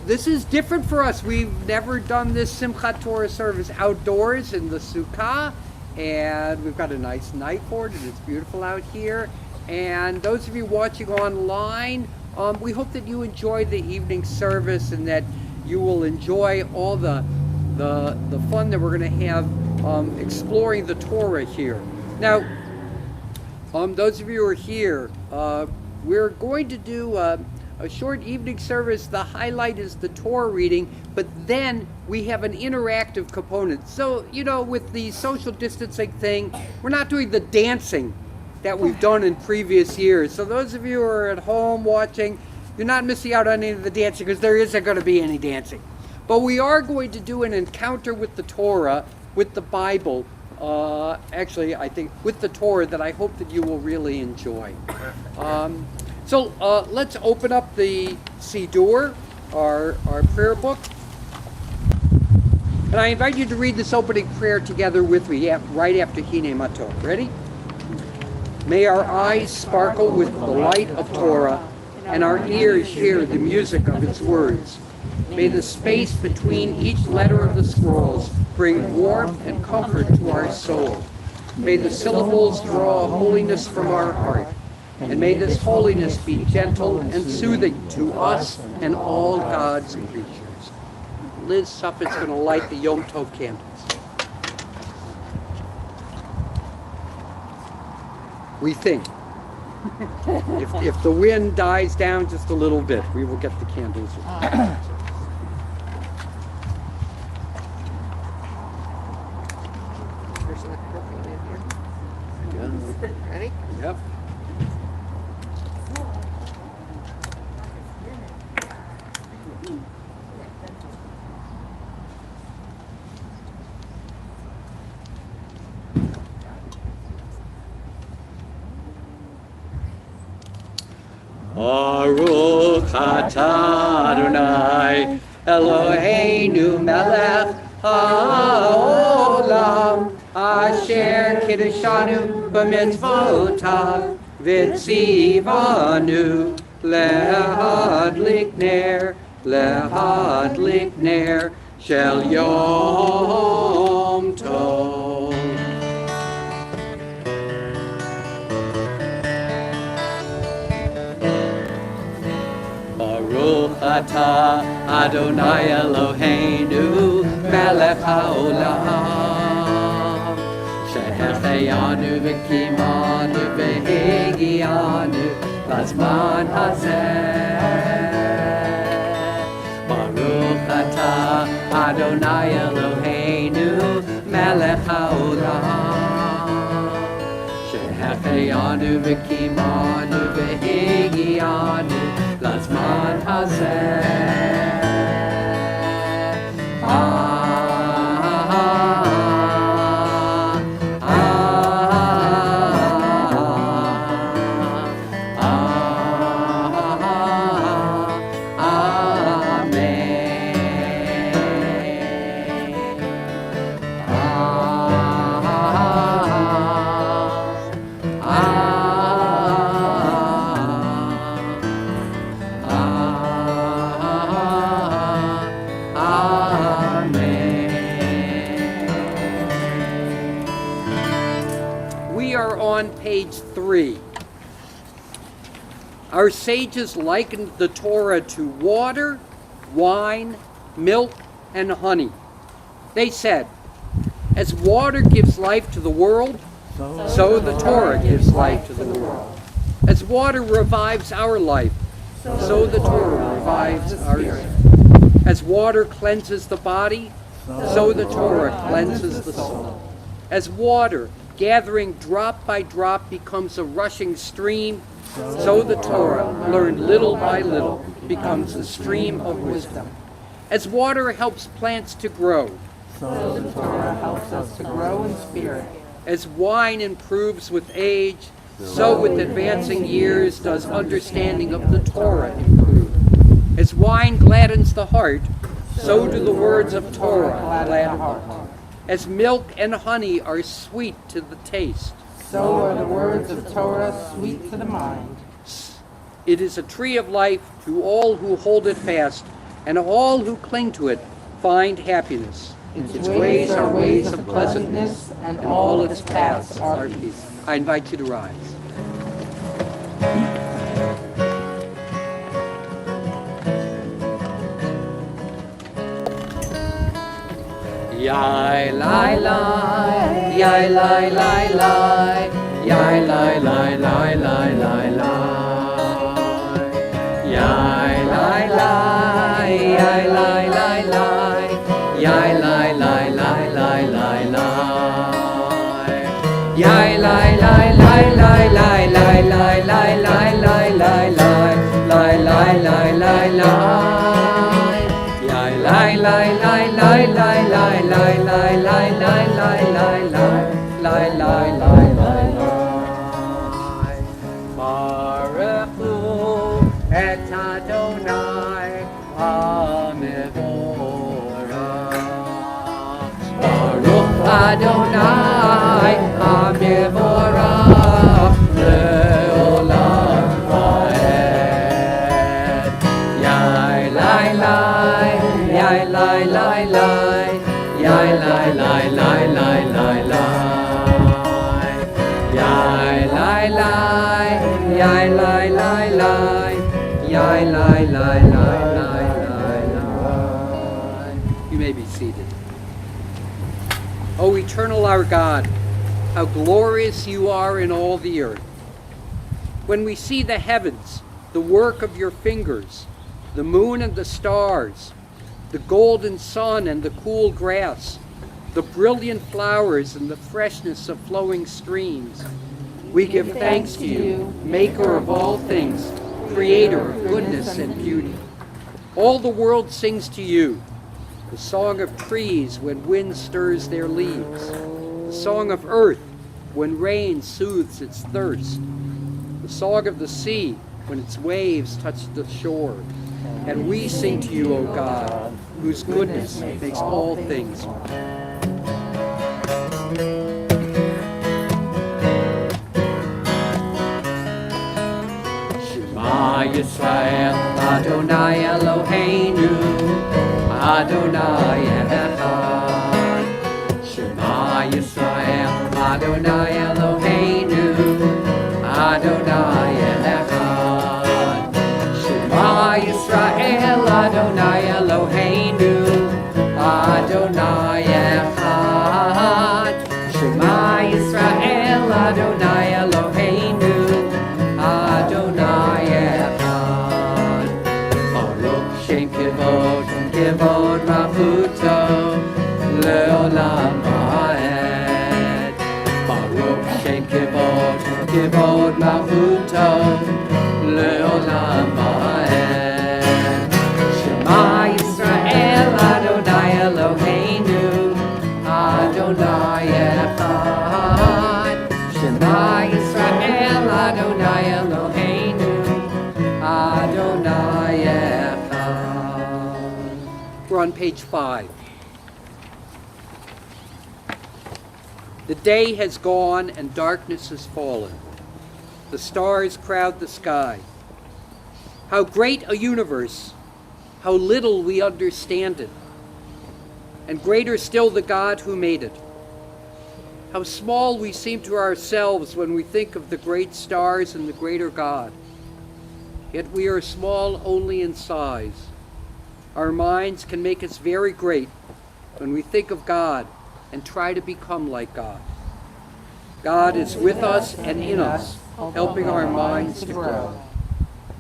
This is different for us. We've never done this Simchat Torah service outdoors in the Sukkah, and we've got a nice night for it, and it's beautiful out here. And those of you watching online, we hope that you enjoy the evening service and that you will enjoy all the fun that we're going to have exploring the Torah here. Now, those of you who are here, we're going to do a short evening service. The highlight is the Torah reading, but then we have an interactive component. So, with the social distancing thing, we're not doing the dancing that we've done in previous years. So those of you who are at home watching, you're not missing out on any of the dancing because there isn't going to be any dancing. But we are going to do an encounter with the Torah, with the Bible, actually I think with the Torah, that I hope that you will really enjoy. So let's open up the Siddur, our prayer book. And I invite you to read this opening prayer together with me, right after Hine Matot. Ready? May our eyes sparkle with the light of Torah, and our ears hear the music of its words. May the space between each letter of the scrolls bring warmth and comfort to our soul. May the syllables draw holiness from our heart, and may this holiness be gentle and soothing to us and all God's creatures. Liz Suffolk's going to light the Yom Tov candles. We think. If the wind dies down just a little bit, we will get the candles. Ready? Yep. Baruch atah Adonai Eloheinu melech haolam asher kiddushanu b'mitzvotav v'tzivanu lehadlik ner shel Yom Tov. Baruch atah Adonai Eloheinu melech haolam שהחיינו וקיימנו והגיענו לזמן הזה. ברוך אתה אדוני אלוהינו מלך העולם שהחיינו וקיימנו והגיענו לזמן הזה. Page 3. Our sages likened the Torah to water, wine, milk, and honey. They said, as water gives life to the world, so the Torah gives life to the world. As water revives our life, so the Torah revives our spirit. As water cleanses the body, so the Torah cleanses the soul. As water, gathering drop by drop, becomes a rushing stream, so the Torah, learned little by little, becomes a stream of wisdom. As water helps plants to grow, so the Torah helps us to grow in spirit. As wine improves with age, so with advancing years does understanding of the Torah improve. As wine gladdens the heart, so do the words of Torah gladden the heart. As milk and honey are sweet to the taste, so are the words of Torah sweet to the mind. It is a tree of life to all who hold it fast, and all who cling to it find happiness. Its ways are ways of pleasantness, and all its paths are peace. I invite you to rise. Yai lai lai, yai lai lai lai, yai lai lai lai lai lai lai, yai lai lai, yai lai lai lai, yai lai lai lai lai lai lai, yai lai lai lai lai lai lai lai lai lai lai lai lai lai lai lai lai lai, yai lai lai lai lai lai lai lai lai lai lai lai lai lai lai lai lai lai. Baruch Hu et Adonai Hamevorach. Baruch Adonai Hamevorach leolam vaed. Yai lai lai, yai lai lai lai, yai lai lai lai lai lai lai, yai lai lai, yai lai lai lai, yai lai lai lai lai lai lai. You may be seated. O eternal our God, how glorious you are in all the earth. When we see the heavens, the work of your fingers, the moon and the stars, the golden sun and the cool grass, the brilliant flowers and the freshness of flowing streams, we give thanks to you, maker of all things, creator of goodness and beauty. All the world sings to you, the song of trees when wind stirs their leaves, the song of earth when rain soothes its thirst, the song of the sea when its waves touch the shore. And we sing to you, O God, whose goodness makes all things. Shema Yisrael, Adonai Eloheinu, Adonai Echad. Shema Yisrael, Adonai Eloheinu, Adonai Echad. Shema Yisrael, Adonai Eloheinu, Adonai Echad. Shema Yisrael, Adonai Eloheinu, Adonai Echad. Baruch Shem Kivod, Kivod Malchuto, Leolam Vaed. Baruch Shem Kivod, Kivod Malchuto, Leolam Vaed. Shema Yisrael, Adonai Eloheinu, Adonai Echad. Shema Yisrael, Adonai Eloheinu, Adonai Echad. We're on page 5. The day has gone and darkness has fallen. The stars crowd the sky. How great a universe, how little we understand it, and greater still the God who made it. How small we seem to ourselves when we think of the great stars and the greater God. Yet we are small only in size. Our minds can make us very great when we think of God and try to become like God. God is with us and in us, helping our minds to grow.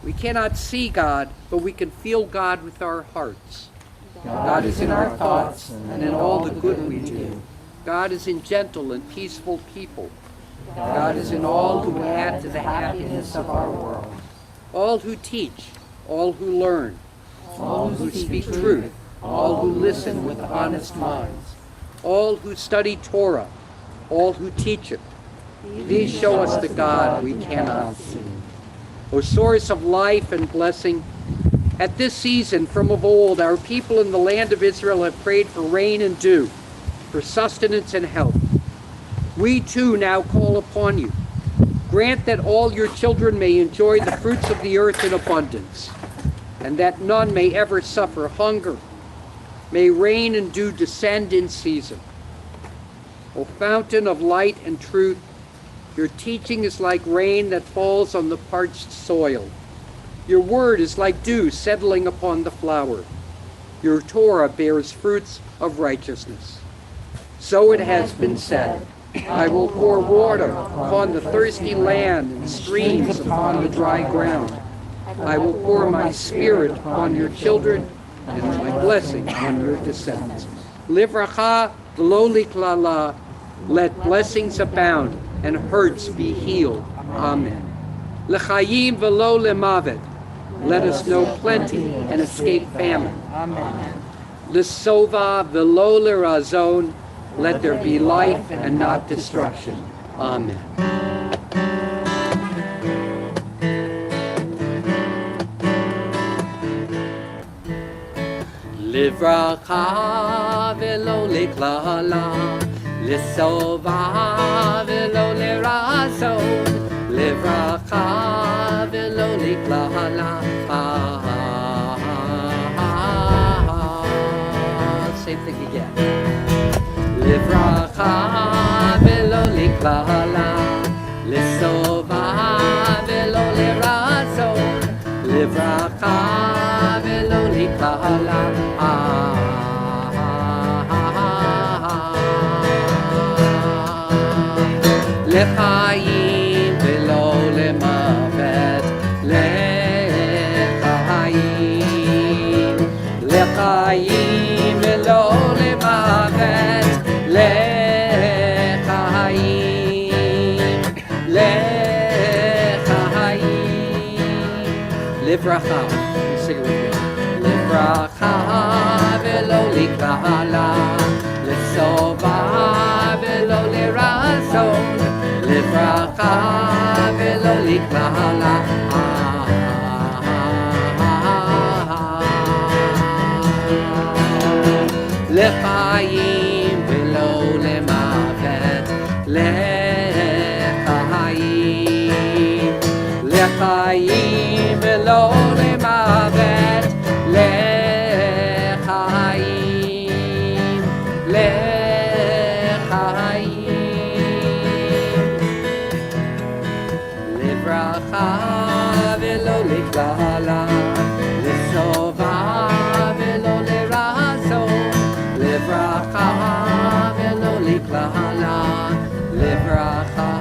We cannot see God, but we can feel God with our hearts. God is in our thoughts and in all the good we do. God is in gentle and peaceful people. God is in all who add to the happiness of our world. All who teach, all who learn, all who speak truth, all who listen with honest minds, all who study Torah, all who teach it. These show us the God we cannot see. O source of life and blessing, at this season from of old, our people in the land of Israel have prayed for rain and dew, for sustenance and health. We too now call upon you. Grant that all your children may enjoy the fruits of the earth in abundance. and that none may ever suffer hunger. May rain and dew descend in season. O fountain of light and truth, your teaching is like rain that falls on the parched soil. Your word is like dew settling upon the flower. Your Torah bears fruits of righteousness. So it has been said, I will pour water upon the thirsty land and streams upon the dry ground. I will pour my spirit upon your children and my blessing on your descendants. Livracha v'lo liklala, let blessings abound and hurts be healed. Amen. L'chayim v'lo lemavet, let us know plenty and escape famine. Amen. L'sova v'lo lirazon, let there be life and not destruction. Amen. Livracha v'lo liklala, l'sova v'lo lirazon, livracha v'lo liklala. Same thing again. Livracha v'lo liklala, l'sova v'lo lirazon, livracha v'lo liklala. L'chaim v'lo lemavet, l'chaim, l'chaim v'lo lemavet, l'chaim, l'chaim. Livracha, sing it with me. Livracha v'lo liklala, l'sova v'lo lirazon, livracha v'lo liklala. L'chaim v'lo lemavet, l'chaim, l'chaim v'lo lemavet, l'chaim, l'chaim. Livracha v'lo liklala, l'sova v'lo lirazon, livracha v'lo liklala, livracha,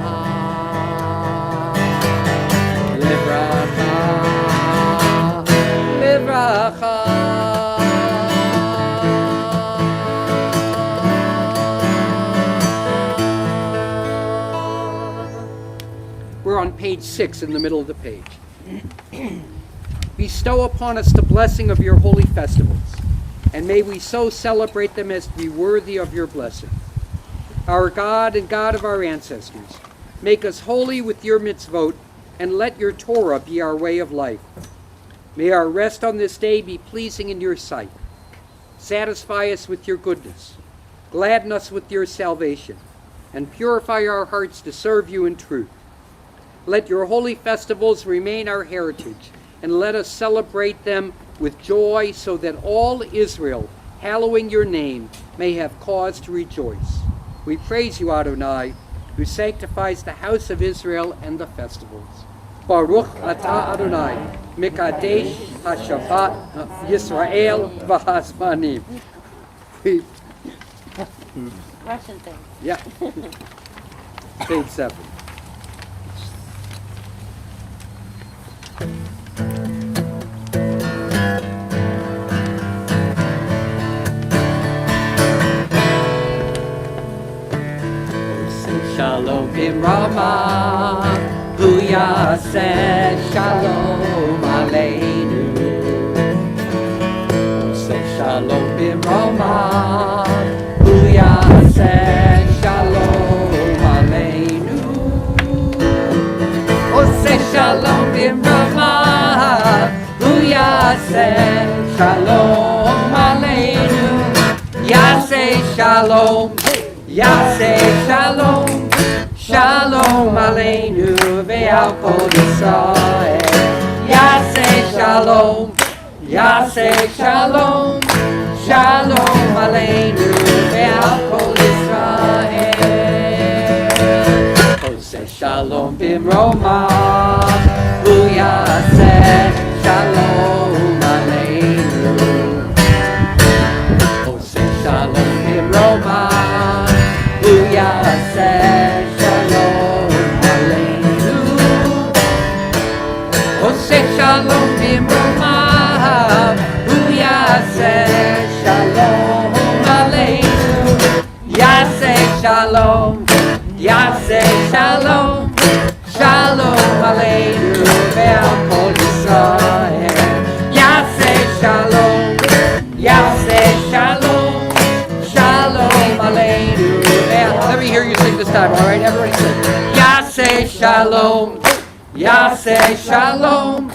livracha, livracha. We're on page 6 in the middle of the page. Bestow upon us the blessing of your holy festivals, and may we so celebrate them as to be worthy of your blessing. Our God and God of our ancestors, make us holy with your mitzvot, and let your Torah be our way of life. May our rest on this day be pleasing in your sight. Satisfy us with your goodness, gladden us with your salvation, and purify our hearts to serve you in truth. Let your holy festivals remain our heritage, and let us celebrate them with joy, so that all Israel, hallowing your name, may have cause to rejoice. We praise you, Adonai, who sanctifies the house of Israel and the festivals. Baruch atah Adonai, Mikadesh HaShabbat Yisrael v'Hazmanim. Russian thing. Yeah. Page 7. Shalom b'Rama, Hu Yaseh Shalom Aleinu. Say Shalom b'Rama, Hu Yaseh Shalom Aleinu. Oh, say Shalom b'Rama, Hu Yaseh Shalom Aleinu. Yaseh Shalom. Yaseh Shalom, Shalom Aleinu ve'al kol Yisrael. Yaseh Shalom, Yaseh Shalom, Shalom Aleinu ve'al kol Yisrael. Oseh Shalom bimromav, hu Yaseh Shalom Aleinu. Oseh Shalom bimromav, hu Yaseh Shalom Aleinu. Oseh Shalom bimromav, hu Yaseh Shalom Aleinu. Yaseh Shalom, Yaseh Shalom, Shalom Aleinu ve'al kol Yisrael. Yaseh Shalom, Yaseh Shalom, Shalom Aleinu ve'al. Let me hear you sing this time, all right? Everybody sing. Yaseh Shalom, Yaseh Shalom,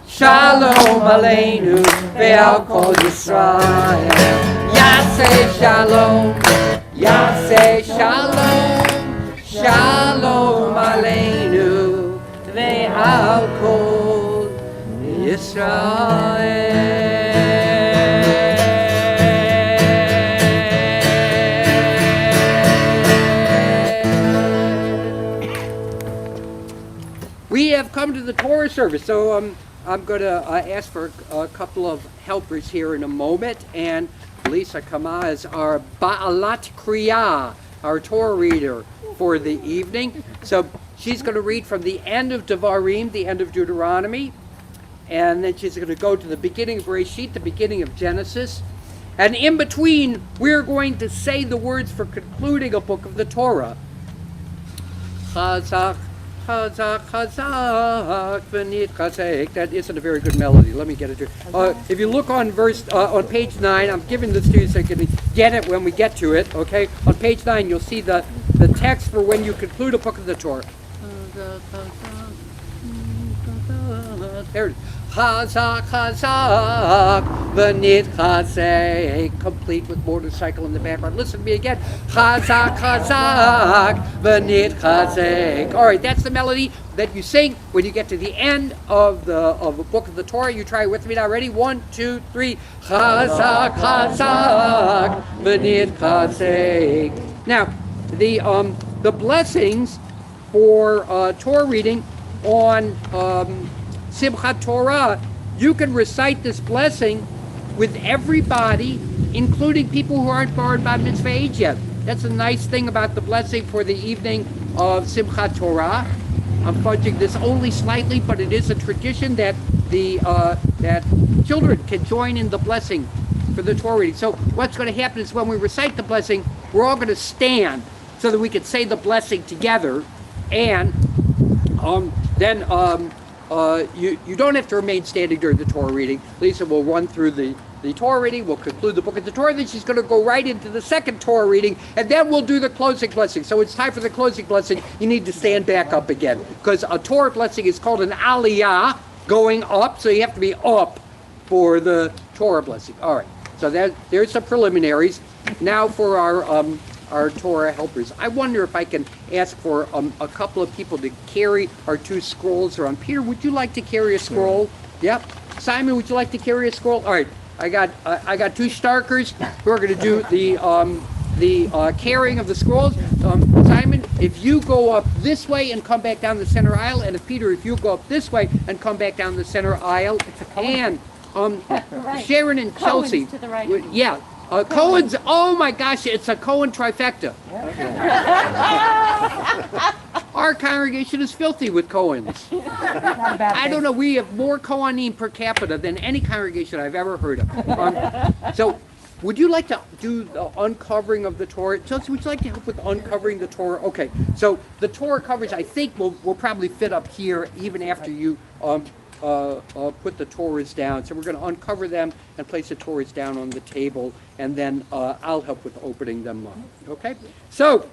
Shalom Aleinu ve'al kol Yisrael. Yaseh Shalom, Yaseh Shalom, Shalom Aleinu ve'al kol Yisrael. We have come to the Torah service, so I'm going to ask for a couple of helpers here in a moment, and Lisa Kama is our Ba'alat Kriyah, our Torah reader for the evening. So she's going to read from the end of Tavarim, the end of Deuteronomy, and then she's going to go to the beginning of Bereshit, the beginning of Genesis. And in between, we're going to say the words for concluding a book of the Torah. Chazak, Chazak, Chazak, Benit Chazak. That isn't a very good melody. Let me get it here. If you look on on page 9, I'm giving this to you so you can get it when we get to it. Okay, on page 9, you'll see the text for when you conclude a book of the Torah. There it is. Chazak, Chazak, Benit Chazak, complete with motorcycle in the background. Listen to me again. Chazak, Chazak, Benit Chazak. All right, that's the melody that you sing when you get to the end of a book of the Torah. You try it with me now. Ready? 1, 2, 3. Chazak, Chazak, Benit Chazak. Now, the blessings for Torah reading on Simchat Torah, you can recite this blessing with everybody, including people who aren't bar and bat mitzvah age yet. That's a nice thing about the blessing for the evening of Simchat Torah. I'm fudging this only slightly, but it is a tradition that that children can join in the blessing for the Torah reading. So what's going to happen is when we recite the blessing, we're all going to stand so that we can say the blessing together, and then you don't have to remain standing during the Torah reading. Lisa will run through the Torah reading, we'll conclude the book of the Torah, then she's going to go right into the second Torah reading, and then we'll do the closing blessing. So it's time for the closing blessing. You need to stand back up again, because a Torah blessing is called an aliyah, going up, so you have to be up for the Torah blessing. All right, so there's some preliminaries. Now for our Torah helpers. I wonder if I can ask for a couple of people to carry our 2 scrolls around. Peter, would you like to carry a scroll? Yep. Simon, would you like to carry a scroll? All right. I got 2 Starkers who are going to do the carrying of the scrolls. Simon, if you go up this way and come back down the center aisle, and if Peter, if you go up this way and come back down the center aisle, and Right. Sharon and Chelsea. Cohen's to the right. Yeah. Cohen's, oh my gosh, it's a Cohen trifecta. Our congregation is filthy with Cohens. I don't know, we have more Kohanim per capita than any congregation I've ever heard of. So, would you like to do the uncovering of the Torah? Chelsea, would you like to help with uncovering the Torah? Okay, so the Torah covers, I think, will probably fit up here even after you put the Torahs down. So we're going to uncover them and place the Torahs down on the table, and then I'll help with opening them up. Okay? So,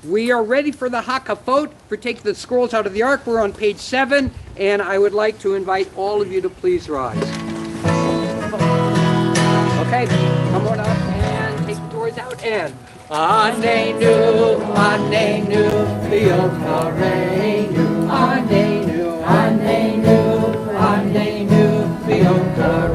we are ready for the Hakafot, for taking the scrolls out of the ark. We're on page 7, and I would like to invite all of you to please rise. Okay, come on up and take the Torahs out, and Anenu, Anenu, V'yokareinu, Anenu, Anenu, Anenu, V'yokareinu.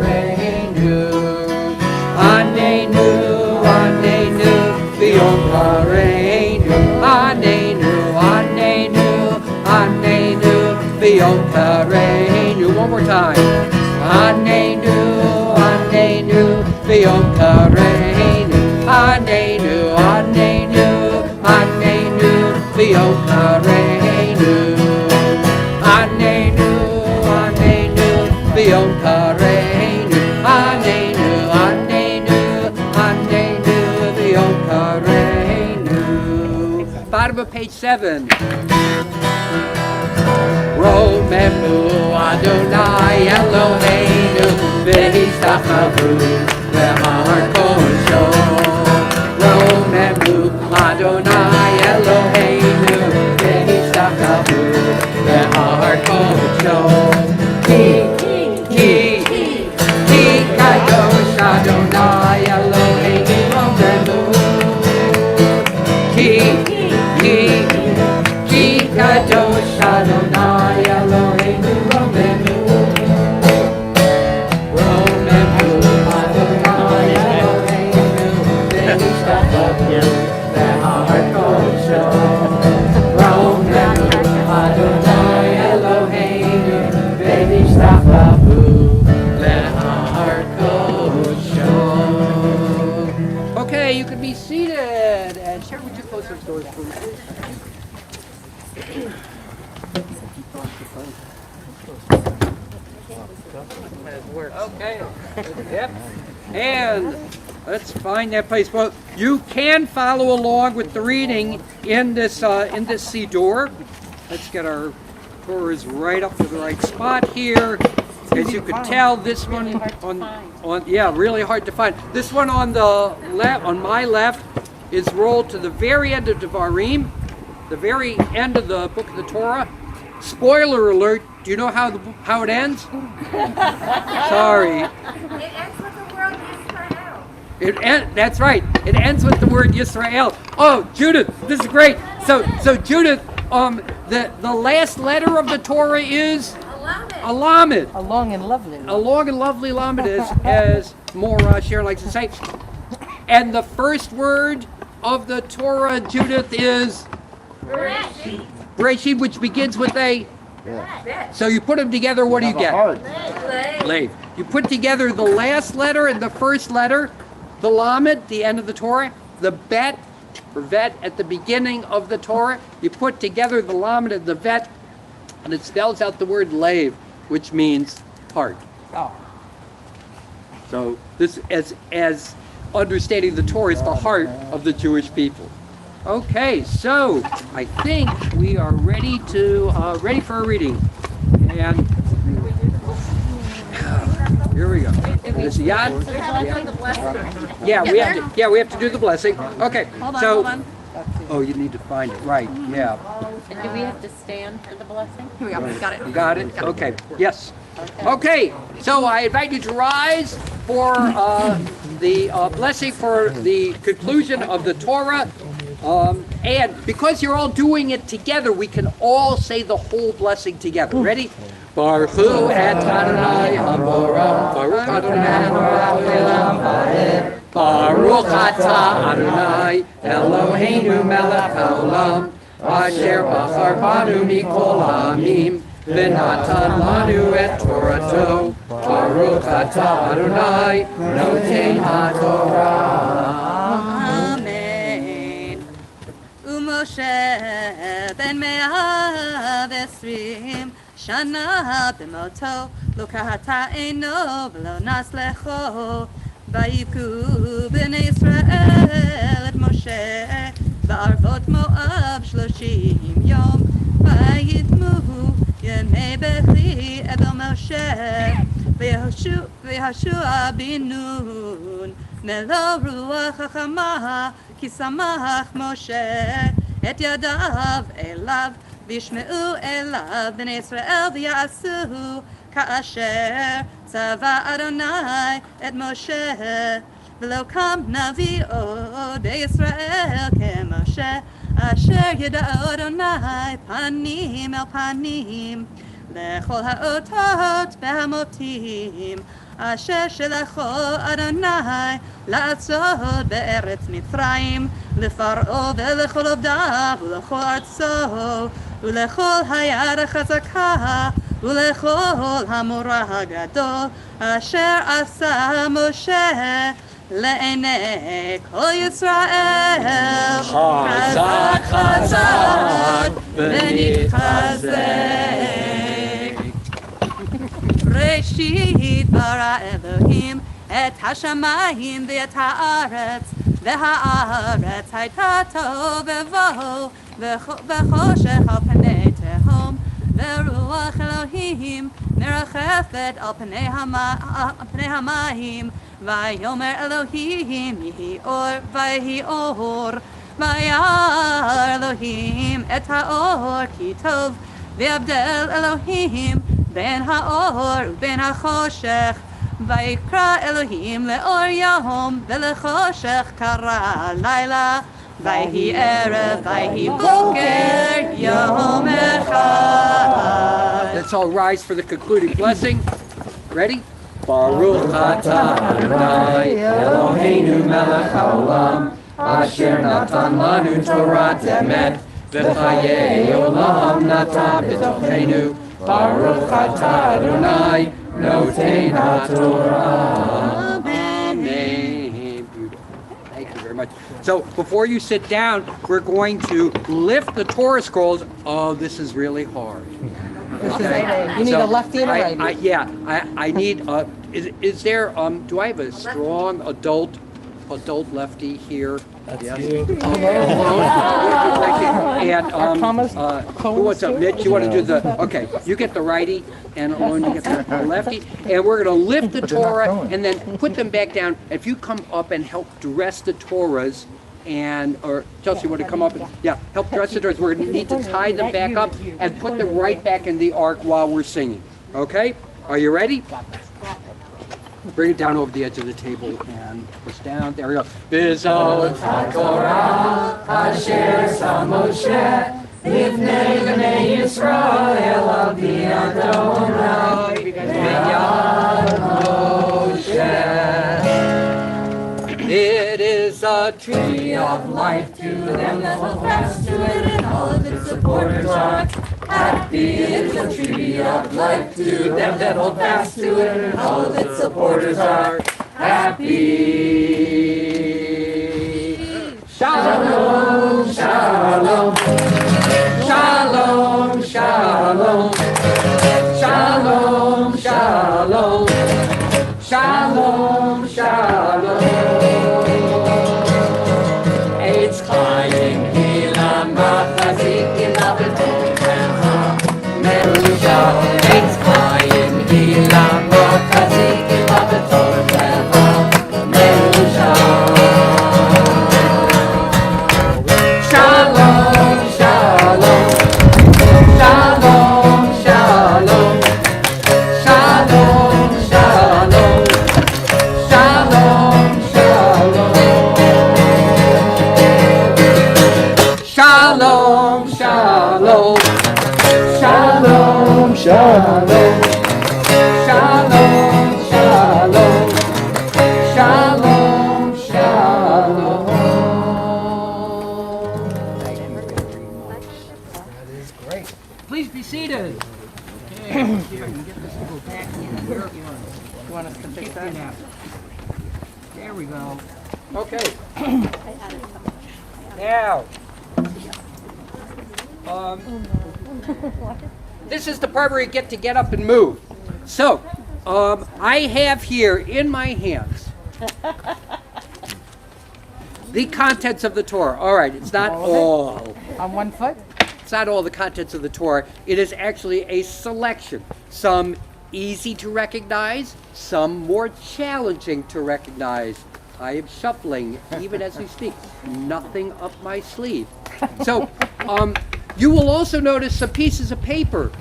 V'yom kareinu, anenu, anenu, anenu, v'yom kareinu, anenu, anenu, v'yom kareinu, anenu, anenu, anenu, v'yom kareinu. Bottom of page 7. Romemu Adonai Eloheinu v'hishtachvu v'har kosho. Romemu Adonai Eloheinu v'hishtachvu v'har kosho. Ki kadosh Adonai Eloheinu Romemu. Ki kadosh Adonai Eloheinu Romemu. Romemu Adonai Eloheinu v'hishtachvu v'har kosho. Romemu Adonai Eloheinu v'hishtachvu v'har kosho. Okay, you can be seated. And Sharon, would you close those doors, please? Okay. Yep. And let's find that place. Well, you can follow along with the reading in this Siddur. Let's get our Torahs right up to the right spot here. As you could tell, this one really hard to find. This one on the left, on my left, is rolled to the very end of Tavarim, the very end of the book of the Torah. Spoiler alert, do you know how it ends? Sorry. It ends with the word Yisrael. That's right. It ends with the word Yisrael. Oh, Judith, this is great. So Judith, the last letter of the Torah is Alamed. A long and lovely. A long and lovely Lamed, as more Sharon likes to say. And the first word of the Torah, Judith, is Bereshit, which begins with a. So you put them together, what do you get? Lev. You put together the last letter and the first letter, the Lamed, the end of the Torah, the Bet, or Vet at the beginning of the Torah. You put together the Lamed and the Vet, and it spells out the word Lev, which means heart. Oh. So this, as understanding the Torah, is the heart of the Jewish people. Okay, so I think we are ready for a reading, and here we go. This Yad. Yeah, we have to do the blessing. Okay, hold on. Oh, you need to find it, right? Yeah. And do we have to stand for the blessing? Here we go. Got it. You got it? Okay. Yes. Okay. So I invite you to rise for the blessing for the conclusion of the Torah. And because you're all doing it together, we can all say the whole blessing together. Ready? Baruch hu et Adonai Haborah, Baruch Adonai Haolam Va'ed, Baruch atah Adonai Eloheinu melech haolam, asher bachar banu mikol ha'amim, v'natan lanu et Torato, Baruch atah Adonai noten ha'Torah. Amen. Umoshe ben 120 שנה במותו, לא קהתנו ולא נסלחו. ויבכו בני ישראל את משה בערבות מואב 30 יום. וידמו ימי בכי אל משה, ויהושע בן נון מלוא רוח חכמה, כי שמח משה את ידיו אליו. וישמעו אליו בני ישראל ויעשו כאשר צבא אדוני את משה. ולא קם נביא עוד בישראל כמשה, אשר ידעו אדוני פנים אל פנים לכל האותות והמופתים אשר שלחו אדוני לעשות בארץ מצרים, לפרעה ולכל עובדיו ולכל ארצו ולכל היד החזקה ולכל המורה הגדול אשר עשה משה לעיני כל ישראל. חזק חזק ונתחזק. ראשית ברא אלוהים את השמיים ואת הארץ, והארץ הייתה תוהו ובוהו וחושך על פני תהום, ורוח אלוהים מרחפת על פני המים. ויאמר אלוהים יהי אור, ויהי אור. וירא אלוהים את האור כי טוב, ויבדל אלוהים בין האור ובין החושך. ויקרא אלוהים לאור יום ולחושך קרא לילה. ויהי ערב ויהי בוקר יום אחד. Let's all rise for the concluding blessing. Ready? Baruch atah Adonai Eloheinu melech haolam asher natan lanu Torah emet v'chayei olam natan b'tochenu. Baruch atah Adonai noten haTorah. Amen. Beautiful. Thank you very much. So before you sit down, we're going to lift the Torah scrolls. Oh, this is really hard. Okay. You need a lefty and a righty. I need. Is there? Do I have a strong adult lefty here? That's yes. you. And who wants up? Mitch, you want to do the? Okay, you get the righty, and Owen, you get the lefty, and we're going to lift the Torah and then put them back down. If you come up and help dress the Torahs. Or Chelsea, want to come up and help dress the Torahs. We're going to need to tie them back up and put them right back in the ark while we're singing. Okay? Are you ready? Bring it down over the edge of the table and push down. There we go. Simchat Torah asher sam Moshe lifnei bnei Yisrael al pi Adonai b'yad Moshe. It is a tree of life to them that hold fast to it, and all of its supporters are happy. It is a tree of life to them that hold fast to it, and all of its supporters are happy. Shalom, shalom. Shalom, shalom. Shalom, shalom. Shalom, shalom. Eitz Chaim Hilam Machazik Ilav Etorah Merusha. Eitz Chaim Hilam Machazik Ilav Etorah Merusha. Shalom, shalom. Shalom, shalom. Shalom, shalom. Shalom, shalom. Shalom, shalom. Shalom, shalom. Shalom, shalom. Shalom, shalom. Thank you very much. That is great. Please be seated. Okay, let's see if I can get this to go back in here. You want us to fix that? There we go. Okay. Now, this is the part where you get to get up and move. So, I have here in my hands the contents of the Torah. All right, it's not all. On one foot? It's not all the contents of the Torah. It is actually a selection. Some easy to recognize, some more challenging to recognize. I am shuffling even as we speak. Nothing up my sleeve. So, you will also notice some pieces of paper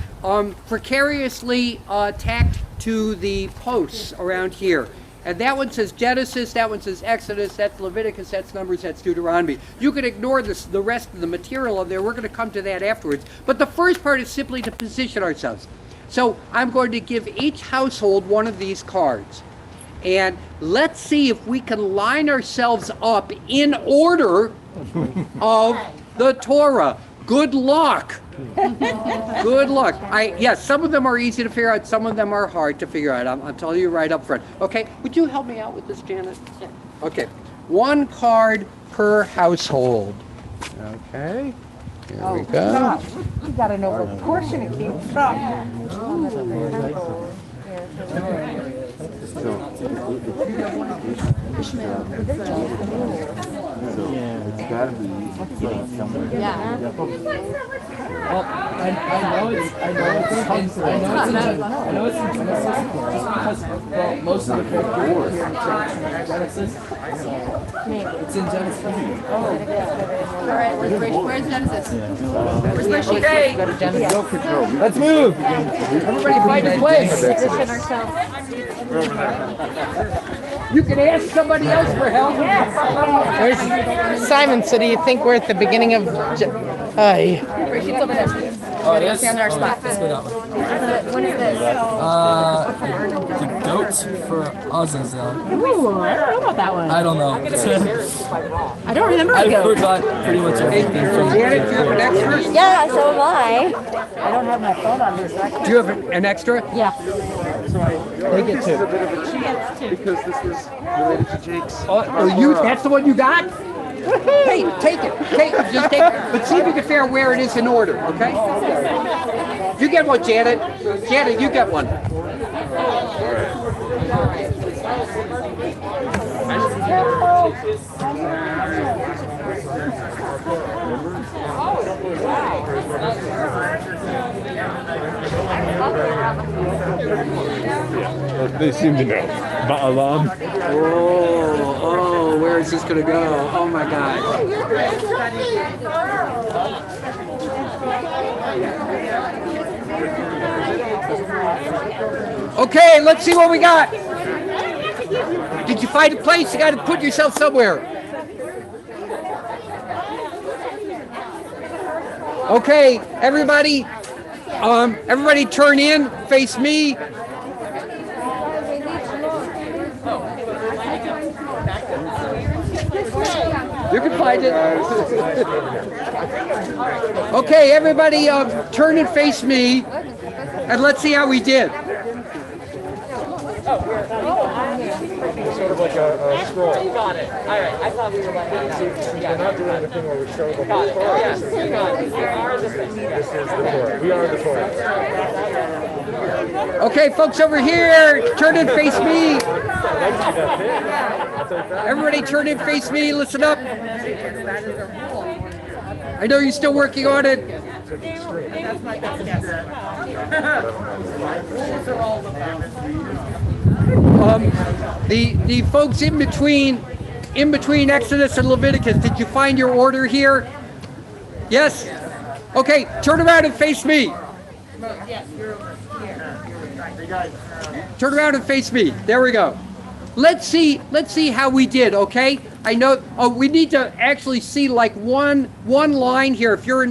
precariously tacked to the posts around here. And that one says Genesis, that one says Exodus, that's Leviticus, that's Numbers, that's Deuteronomy. You can ignore the rest of the material of there. We're going to come to that afterwards. But the first part is simply to position ourselves. So I'm going to give each household one of these cards. And let's see if we can line ourselves up in order of the Torah. Good luck. Good luck. Yes, some of them are easy to figure out. Some of them are hard to figure out. I'm telling you right up front. Okay, would you help me out with this, Janet? Sure. Okay, one card per household. Okay, here we go. You gotta know what portion it came from. Well, I know it's in Genesis because well, most of the characters here in Genesis. It's in Genesis. All right, where's Genesis? Where's my sheet? Okay, Let's move. Everybody find a place. you can ask somebody else for help. Simon, so do you think we're at the beginning of... Where's sheets over there? Oh, it is? Stand in our spot. Let's go that way. What is this? The goat for Azazel. Ooh, I don't know about that one. I don't know. I don't remember a I goat. forgot pretty much everything from Janet, do you have an extra? Yeah, so am I. I don't have my phone on me, so I can't... Do you have an extra? Yeah. Take it too. Because this was related to Jake's. That's the one you got? Hey, take it. Just take it. But see if you can figure out where it is in order, okay? You get one, Janet. Janet, you get one. They seem to know. Ba'alam. Oh, where is this going to go? Oh my God. Okay, let's see what we got. Did you find a place? You got to put yourself somewhere. Okay, everybody turn in, face me. You can find it. Okay, everybody turn and face me, and let's see how we did. Sort of like a scroll. You got it. All right. I thought we were like, we're not doing the thing where we show the whole Torah. Yes, you got it. This is the Torah. We are the Torah. Okay, folks over here, turn and face me. Everybody turn and face me. Listen up. I know you're still working on it. The folks in between Exodus and Leviticus, did you find your order here? Yes? Okay, turn around and face me. Turn around and face me. There we go. Let's see how we did, okay? I know we need to actually see like one line here. If you're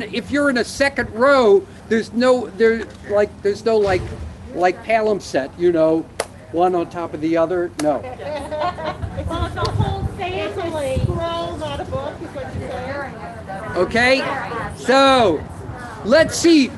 in a second row, there's no palimpsest, you know, one on top of the other. No. It's a whole family. Scroll, not a book, is what you're saying. Okay, so let's see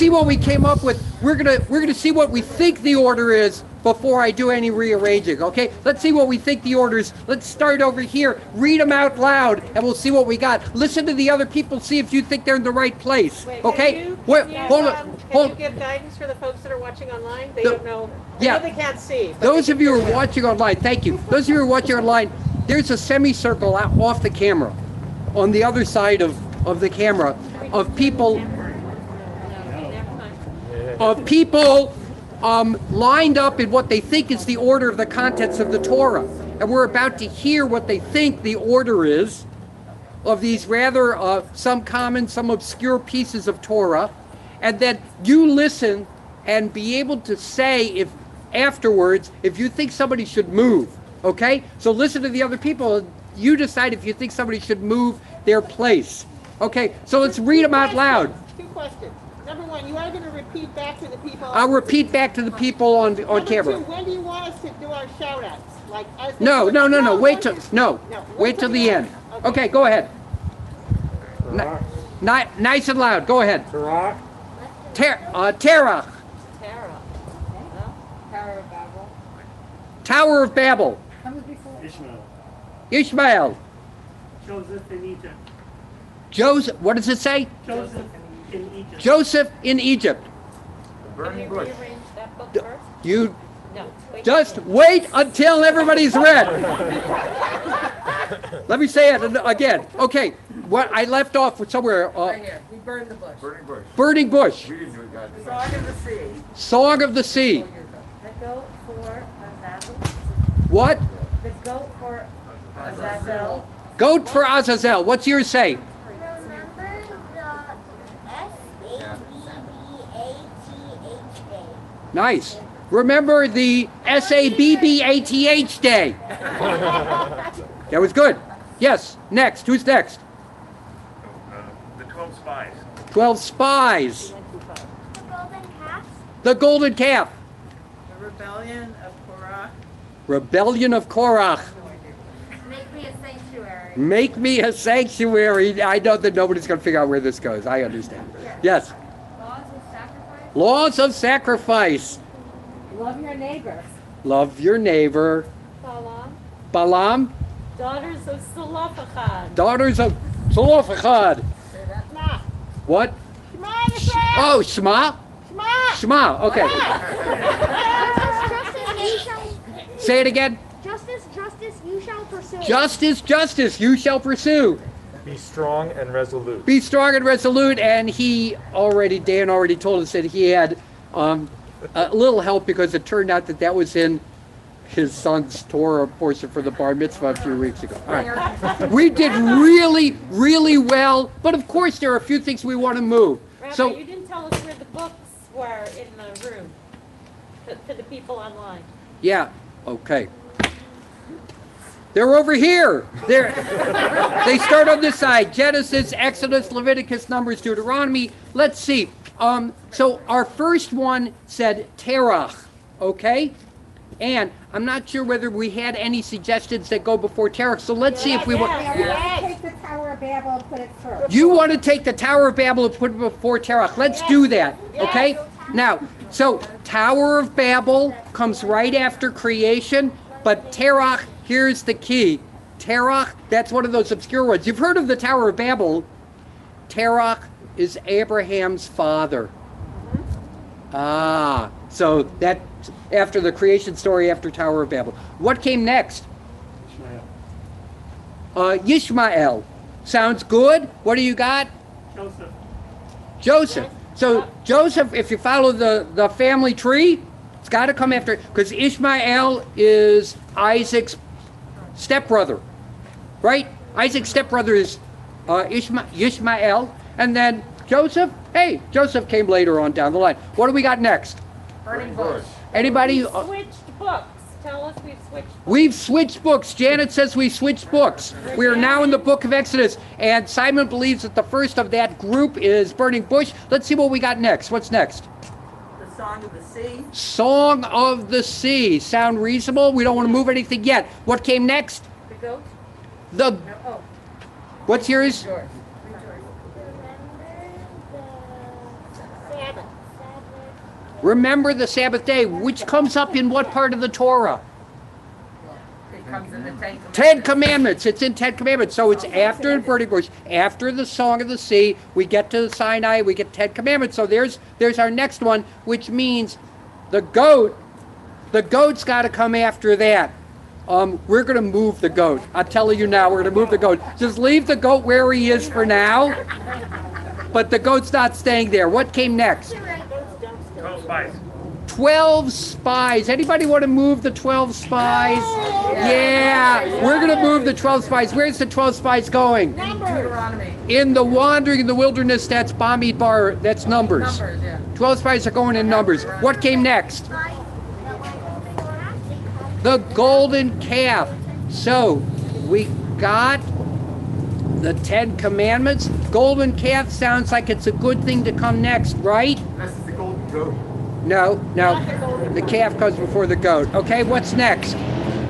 what we came up with. We're gonna see what we think the order is before I do any rearranging. Okay, let's see what we think the order is. Let's start over here. Read them out loud, and we'll see what we got. Listen to the other people. See if you think they're in the right place. Okay. Hold on. Can you give guidance for the folks that are watching online? They don't know. Yeah. They can't see. Those of you who are watching online, thank you. Those of you who are watching online, there's a semicircle out off the camera, on the other side of the camera, of people lined up in what they think is the order of the contents of the Torah. And we're about to hear what they think the order is of these rather some common, some obscure pieces of Torah. And then you listen and be able to say if afterwards if you think somebody should move. Okay? So listen to the other people. You decide if you think somebody should move their place. Okay, so let's read them out loud. 2 questions. Number 1, you are going to repeat back to the people. I'll repeat back to the people on camera. Number 2, when do you want us to do our shout-outs? Like, No. Wait till the end. Okay, go ahead. Nice and loud. Go ahead. Torah. Terach. Tara. Tower of Babel. Ishmael. Ishmael. Joseph in Egypt. Joseph. What does it say? Joseph in Egypt. Joseph in Egypt. Can you rearrange that book first? You No. Wait. just wait until everybody's read. Let me say it again. Okay. What I left off with somewhere. Right here. We burned the bush. Burning bush. Song of the sea. Song of the sea. The goat for Azazel. What? The goat for Azazel. Goat for Azazel. What's yours say? Remember the SABBATH Nice. Remember the SABBATH day. That was good. Yes. Next. Who's next? The 12 spies. 12 spies. The golden calf. The golden calf. The rebellion of Korah. Rebellion of Korach. Make me a sanctuary. Make me a sanctuary. I know that nobody's going to figure out where this goes. I understand. Yes. Laws of sacrifice. Laws of sacrifice. Love your neighbor. Love your neighbor. Balaam. Balaam. Daughters of Zelophehad. Daughters of Zelophehad. Shema. What? Shema Yisrael. Oh, Shema? Shema. Shema. Okay. Justice, you shall. Say it again. Justice, you shall pursue. Justice, you shall pursue. Be strong and resolute. Be strong and resolute. And Dan already told us that he had a little help because it turned out that was in his son's Torah portion for the bar mitzvah a few weeks ago. All right. We did really, really well, but of course there are a few things we want to move. Rabbi, So, you didn't tell us where the books were in the room for the people online. yeah, okay. They're over here. They start on this side. Genesis, Exodus, Leviticus, Numbers, Deuteronomy. Let's see. So our first one said Terach, okay? And I'm not sure whether we had any suggestions that go before Terach, so let's see if we want. Take the Tower of Babel and put it first. You want to take the Tower of Babel and put it before Terach. Let's do that, okay? Now, so Tower of Babel comes right after creation, but Terach, here's the key. Terach, that's one of those obscure ones. You've heard of the Tower of Babel. Terach is Abraham's father. Ah, so that after the creation story, after Tower of Babel. What came next? Yishmael. Sounds good. What do you got? Joseph. So Joseph, if you follow the family tree, it's got to come after, because Ishmael is Isaac's stepbrother, right? Isaac's stepbrother is Ishmael, and then Joseph. Hey, Joseph came later on down the line. What do we got next? Burning bush. Anybody? We switched books. Tell us we've switched books. We've switched books. Janet says we switched books. We are now in the book of Exodus, and Simon believes that the first of that group is burning bush. Let's see what we got next. What's next? The Song of the Sea. Song of the Sea. Sound reasonable? We don't want to move anything yet. What came next? The goat. The. No, oh. What's yours? George. Remember the Sabbath day, which comes up in what part of the Torah? It comes in the Ten Commandments. 10 Commandments. It's in 10 Commandments. So it's after the burning bush, after the Song of the Sea. We get to Sinai. We get 10 Commandments. So there's our next one, which means the goat. The goat's got to come after that. We're going to move the goat. I'm telling you now, we're going to move the goat. Just leave the goat where he is for now. But the goat's not staying there. What came next? 12 spies. 12 spies. Anybody want to move the 12 spies? Yeah. We're going to move the 12 spies. Where's the 12 spies going? Deuteronomy. In the wandering in the wilderness, that's Bamidbar, that's Numbers. Numbers, yeah. 12 spies are going in Numbers. What came next? The golden calf. So, we got the 10 Commandments. Golden calf sounds like it's a good thing to come next, right? This is the golden goat. No. The calf comes before the goat. Okay, what's next?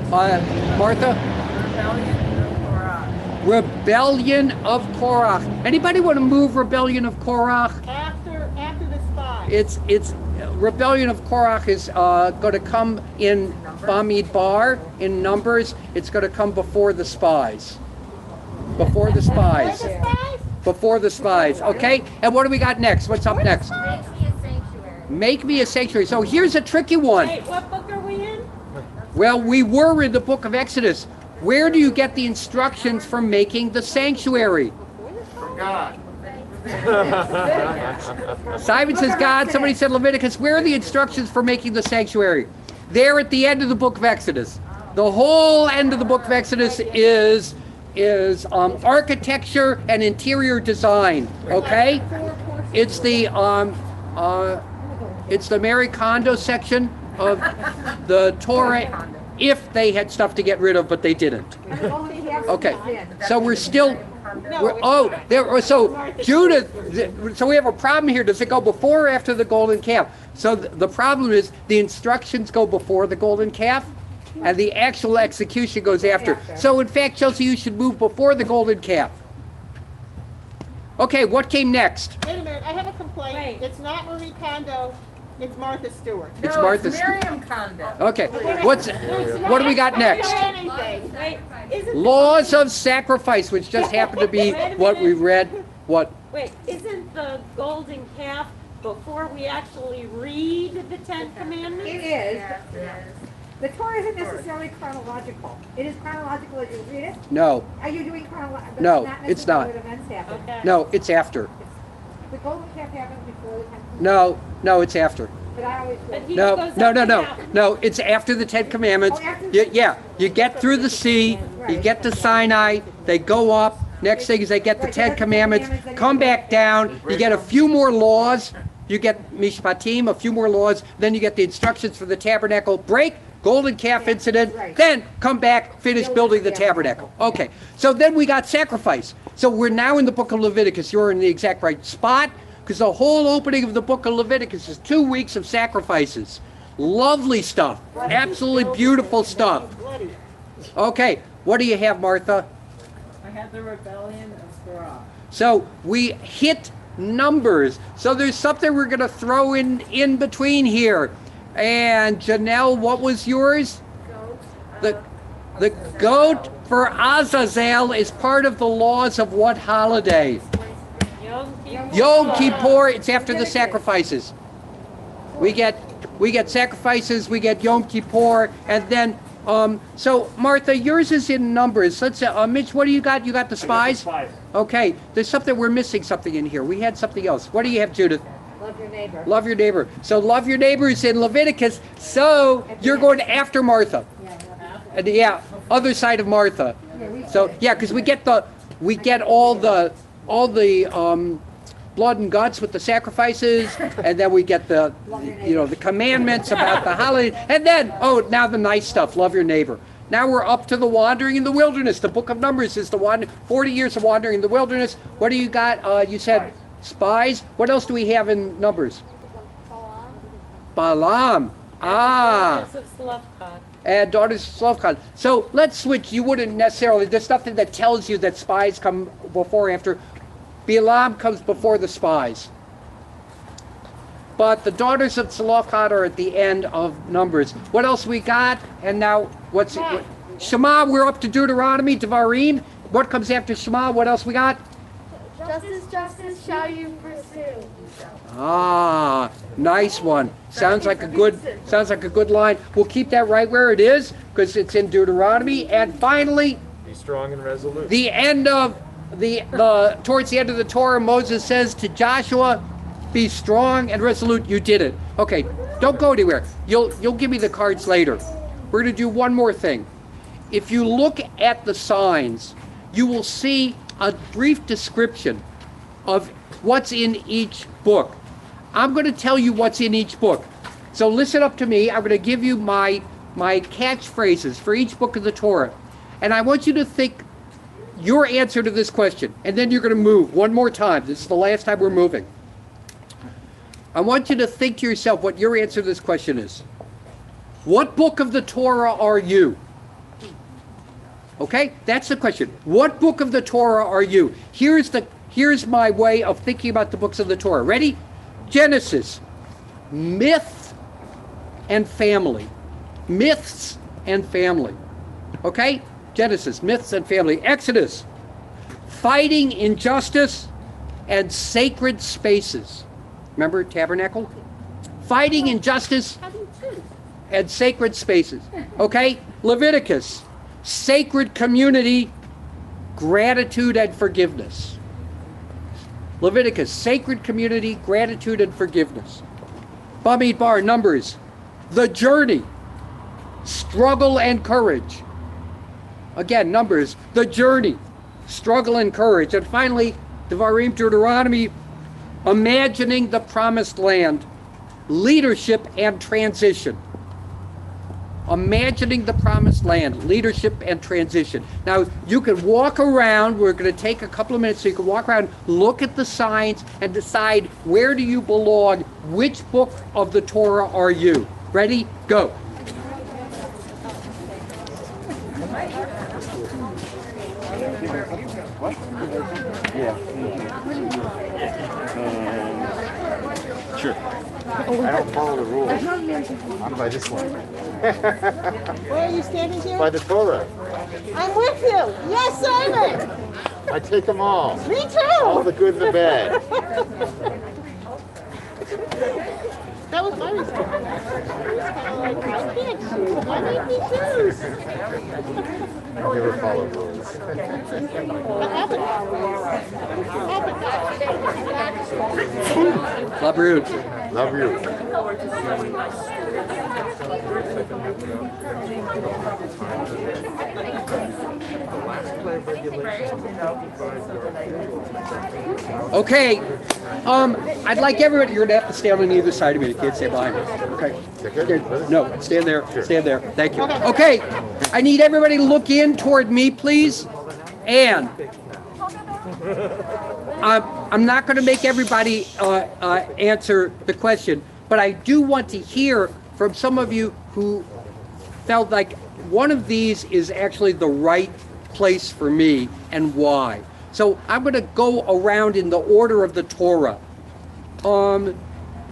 Martha? Rebellion of Korah. Rebellion of Korach. Anybody want to move Rebellion of Korach? After the spy. It's Rebellion of Korach is going to come in Bamidbar in Numbers. It's going to come before the spies. Before the spies. Before the spies. Okay. And what do we got next? What's up next? Make me a sanctuary. Make me a sanctuary. So here's a tricky one. Wait, what book are we in? Well, we were in the book of Exodus. Where do you get the instructions for making the sanctuary? God. Simon says God. Somebody said Leviticus. Where are the instructions for making the sanctuary? There at the end of the book of Exodus. The whole end of the book of Exodus is architecture and interior design. Okay, it's the Marie Kondo section of the Torah. If they had stuff to get rid of, but they didn't. Okay, so we're still. So Judith. So we have a problem here. Does it go before or after the golden calf? So the problem is the instructions go before the golden calf, and the actual execution goes after. So in fact, Chelsea, you should move before the golden calf. Okay, what came next? Wait a minute, I have a complaint. It's not Marie Kondo, it's Martha Stewart. It's Martha Miriam Kondo. Okay, what do we got next? Wait, isn't Laws of sacrifice, which just happened to be what we read. What? Wait, isn't the golden calf before we actually read the Ten Commandments? It is. The Torah isn't necessarily chronological. It is chronological as you read it. No, Are you doing chronological? No, it's not. Events happen. Okay. no, it's after. The golden calf happens before the 10th. No, it's after. But I always But do. he No, goes no, up no, and no, down. no. It's after the Ten Commandments. Oh, after the- Yeah, you get through the sea, you get to Sinai, they go up. Next thing is they get the Ten Commandments, come back down. You get a few more laws. You get Mishpatim, a few more laws. Then you get the instructions for the tabernacle. Break, golden calf incident. Then come back, finish building the tabernacle. Okay, so then we got sacrifice. So we're now in the book of Leviticus. You're in the exact right spot. Because the whole opening of the book of Leviticus is 2 weeks of sacrifices. Lovely stuff. Absolutely beautiful stuff. Okay, what do you have, Martha? I have the rebellion of Korah. So we hit numbers. So there's something we're going to throw in between here. And Janelle, what was yours? The goat for Azazel is part of the laws of what holiday? Yom Kippur. It's after the sacrifices. We get sacrifices. We get Yom Kippur, and then so Martha, yours is in numbers. Let's Mitch, what do you got? You got the spies. Okay, there's something we're missing. Something in here. We had something else. What do you have, Judith? Love your neighbor. Love your neighbor. So love your neighbor is in Leviticus. So you're going after Martha. And yeah, other side of Martha. So yeah, because we get all the blood and guts with the sacrifices, and then we get the commandments about the holiday, and then now the nice stuff. Love your neighbor. Now we're up to the wandering in the wilderness. The book of Numbers is 40 years of wandering in the wilderness. What do you got? You said spies. What else do we have in Numbers? Balaam. And daughters of Slavkon. So let's switch. You wouldn't necessarily. There's nothing that tells you that spies come before or after. Balaam comes before the spies. But the daughters of Zelophehad are at the end of Numbers. What else we got? And now, Shema, we're up to Deuteronomy, Tavarim. What comes after Shema? What else we got? Justice shall you pursue. Ah, nice one. Sounds like a good line. We'll keep that right where it is, because it's in Deuteronomy. And finally, Be strong and resolute. the end of towards the end of the Torah, Moses says to Joshua, "Be strong and resolute." You did it. Okay, don't go anywhere. You'll give me the cards later. We're going to do one more thing. If you look at the signs, you will see a brief description of what's in each book. I'm going to tell you what's in each book. So listen up to me. I'm going to give you my catchphrases for each book of the Torah, and I want you to think your answer to this question, and then you're going to move one more time. This is the last time we're moving. I want you to think to yourself what your answer to this question is. What book of the Torah are you? Okay, that's the question. What book of the Torah are you? Here's my way of thinking about the books of the Torah. Ready? Genesis, myth and family. Myths and family. Okay? Genesis, myths and family. Exodus, fighting injustice and sacred spaces. Remember tabernacle? Fighting injustice and sacred spaces. Okay? Leviticus, sacred community, gratitude and forgiveness. Leviticus, sacred community, gratitude and forgiveness. Bamidbar, Numbers, the journey, struggle and courage. Again, Numbers, the journey, struggle and courage. And finally, Tavarim Deuteronomy, imagining the promised land, leadership and transition. Imagining the promised land, leadership and transition. Now, you can walk around. We're going to take a couple of minutes so you can walk around, look at the signs, and decide where do you belong, which book of the Torah are you. Ready? Go. Sure. I don't follow the rules. I'm by this one. Where are you standing here? By the Torah. I'm with you. Yes, Simon. I take them all. Me too. All the good and the bad. That was my response. I can't choose. Why make me choose? I never follow rules. What happened? Love you. Love you. Okay. I'd like everybody, you're going to have to stand on either side of me. You can't stand behind me. Okay. No, stand there. Stand there. Thank you. Okay. I need everybody to look in toward me, please. And I'm not going to make everybody answer the question, but I do want to hear from some of you who felt like one of these is actually the right place for me and why. So I'm going to go around in the order of the Torah.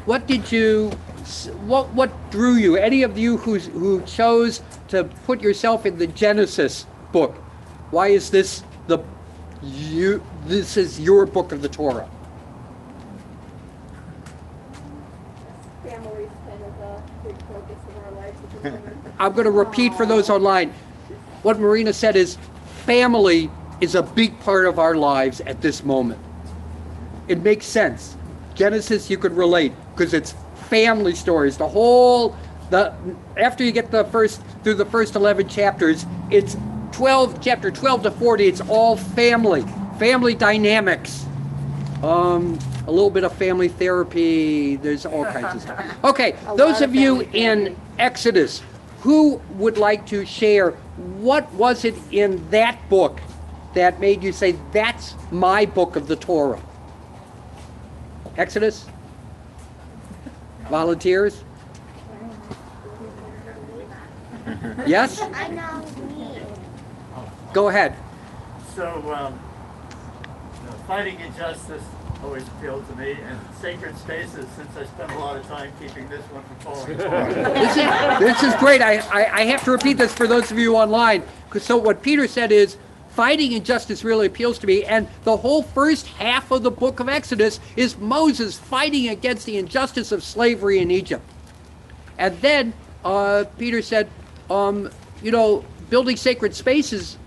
What drew you? Any of you who chose to put yourself in the Genesis book? Why is this this is your book of the Torah? Family's kind of a big focus of our lives. I'm going to repeat for those online. What Marina said is family is a big part of our lives at this moment. It makes sense. Genesis, you could relate because it's family stories. After you get through the first 11 chapters, it's chapter 12 to 40. It's all family dynamics. A little bit of family therapy. There's all kinds of stuff. Okay, those of you in Exodus, who would like to share what was it in that book that made you say, that's my book of the Torah? Exodus? Volunteers? Yes? I know me. Go ahead. So, fighting injustice always appealed to me, and sacred spaces, since I spent a lot of time keeping this one from falling apart. This is great. I have to repeat this for those of you online. So what Peter said is, fighting injustice really appeals to me, and the whole first half of the book of Exodus is Moses fighting against the injustice of slavery in Egypt. And then Peter said, building sacred spaces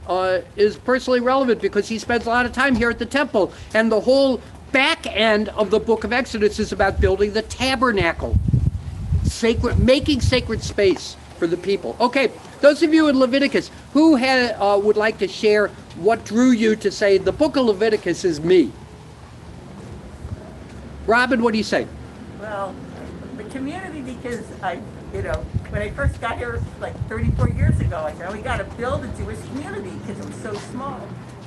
is personally relevant because he spends a lot of time here at the temple, and the whole back end of the book of Exodus is about building the tabernacle, making sacred space for the people. Okay, those of you in Leviticus, who would like to share what drew you to say the book of Leviticus is me? Robin, what do you say? Well, the community, because when I first got here like 34 years ago, I said, we got to build a Jewish community because it was so small.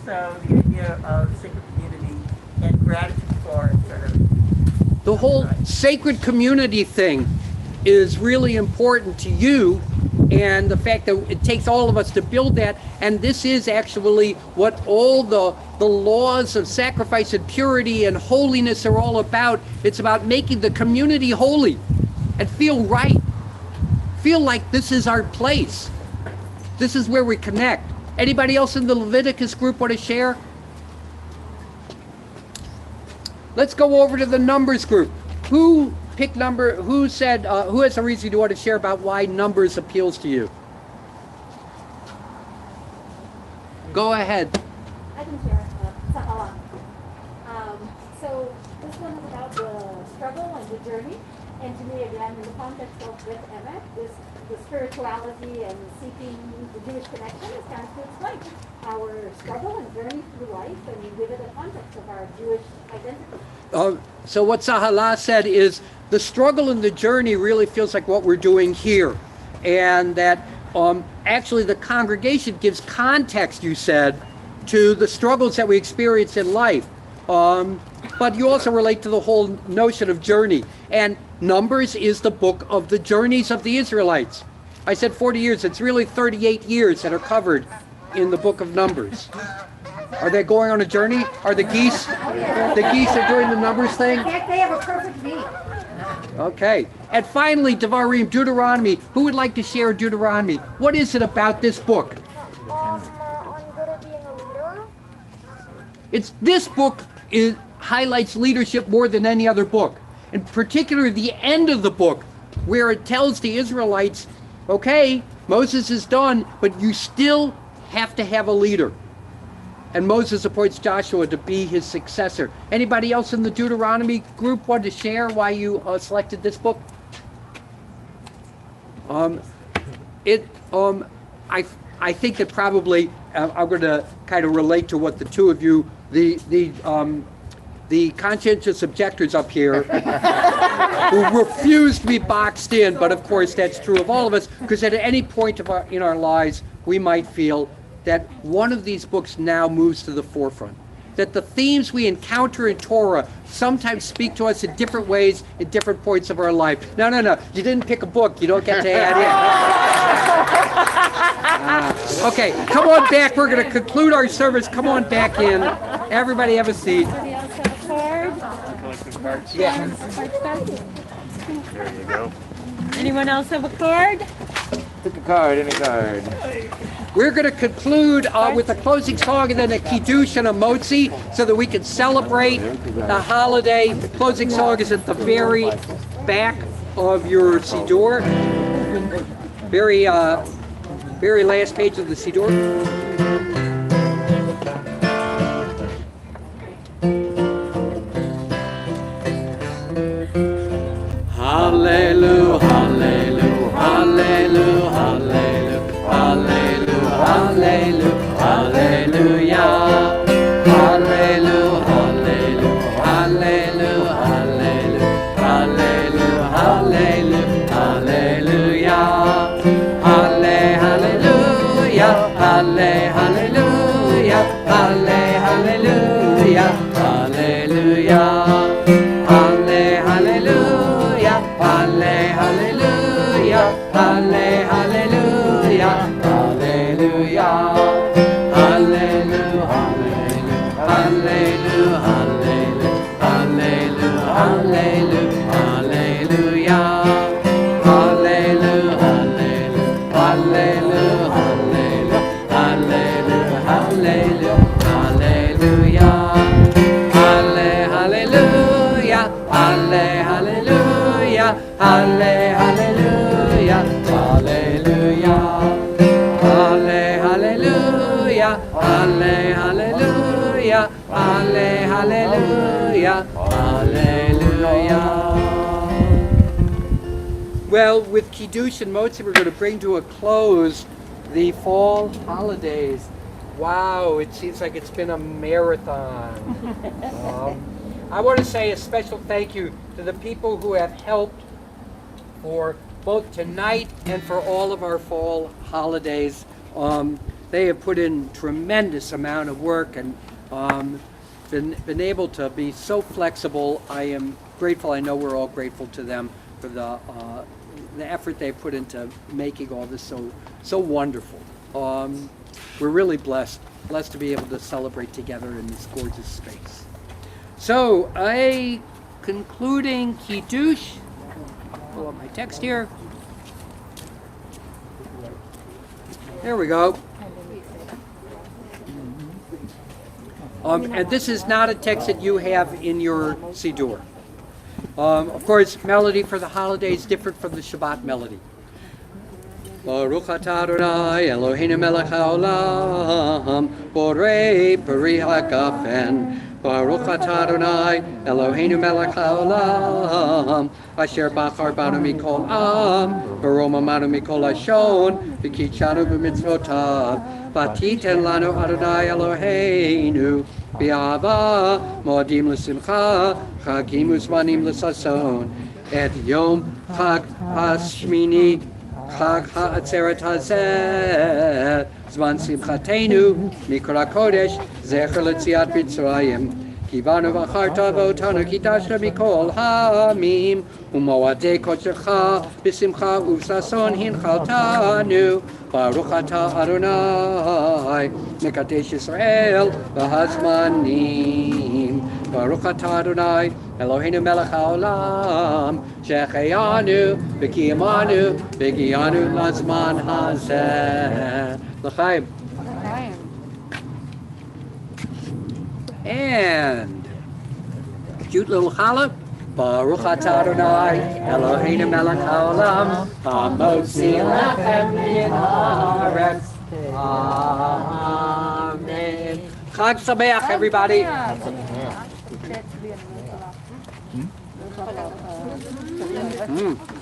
So the idea of sacred community and gratitude for it sort of. The whole sacred community thing is really important to you and the fact that it takes all of us to build that. And this is actually what all the laws of sacrifice and purity and holiness are all about. It's about making the community holy and feel right. Feel like this is our place. This is where we connect. Anybody else in the Leviticus group want to share? Let's go over to the Numbers group. Who picked number? Who said? Who has a reason you want to share about why Numbers appeals to you? Go ahead. I can share. Sahala. So this one is about the struggle and the journey. And to me, again, in the context of Beth Emet, the spirituality and seeking the Jewish connection is kind of to explain our struggle and journey through life and give it a context of our Jewish identity. So what Sahala said is the struggle and the journey really feels like what we're doing here. And that actually the congregation gives context, you said, to the struggles that we experience in life. But you also relate to the whole notion of journey. And Numbers is the book of the journeys of the Israelites. I said 40 years. It's really 38 years that are covered in the book of Numbers. Are they going on a journey? Are the geese? The geese are doing the Numbers thing? They have a perfect name. Okay. And finally, Tavarim Deuteronomy. Who would like to share Deuteronomy? What is it about this book? On good at being a leader. This book highlights leadership more than any other book. In particular, the end of the book, where it tells the Israelites, okay, Moses is done, but you still have to have a leader. And Moses appoints Joshua to be his successor. Anybody else in the Deuteronomy group want to share why you selected this book? I think that probably I'm going to kind of relate to what the two of you, the conscientious objectors up here, who refuse to be boxed in, but of course that's true of all of us, because at any point in our lives, we might feel that one of these books now moves to the forefront. That the themes we encounter in Torah sometimes speak to us in different ways at different points of our life. No. You didn't pick a book. You don't get to add in. Okay, come on back. We're going to conclude our service. Come on back in. Everybody have a seat. Anybody else have a card? Yeah. There you go. Anyone else have a card? Pick a card, any card. We're going to conclude with a closing song and then a kiddush and a motzi so that we can celebrate the holiday. The closing song is at the very back of your siddur. Very last page of the siddur. Hallelujah, hallelujah, hallelujah, hallelujah, hallelujah, hallelujah, hallelujah, hallelujah, hallelujah, hallelujah, hallelujah, hallelujah, hallelujah, hallelujah, hallelujah, hallelujah. Well, with Kiddush and Motzi, we're going to bring to a close the fall holidays. Wow, it seems like it's been a marathon. I want to say a special thank you to the people who have helped for both tonight and for all of our fall holidays. They have put in tremendous amount of work and been able to be so flexible. I am grateful. I know we're all grateful to them for the the effort they put into making all this so wonderful. We're really blessed to be able to celebrate together in this gorgeous space. So, a concluding kiddush. Pull up my text here. There we go. And this is not a text that you have in your Siddur. Of course, melody for the holiday is different from the Shabbat melody. Baruch atah Adonai Eloheinu melech haolam borei peri hagafen. Baruch atah Adonai Eloheinu melech haolam asher bachar banu mikol am v'romamanu mikol hashon v'kichanu b'mitzvotav v'titen lanu Adonai Eloheinu b'ava modim l'simcha chagim uzmanim l'sason et yom chag hashmini Chag ha'atzeret hazeh, zman simchatenu, mikol hakodesh, zecher l'tziat Mitzrayim. Kivanu v'acharta v'otanu kidashta mikol ha'amim, u'moadei kodshecha, b'simcha u'sason hinchaltanu, Baruch atah Adonai, mekadesh Yisrael, v'hazmanim. Baruch atah Adonai, Eloheinu melech haolam, shecheyanu, v'kiyamanu, v'giyanu lazman hazeh. L'chaim. And cute little challah. Baruch atah Adonai, Eloheinu melech haolam, hamotzi lechem min haaretz. Amen. Chag Sameach, everybody.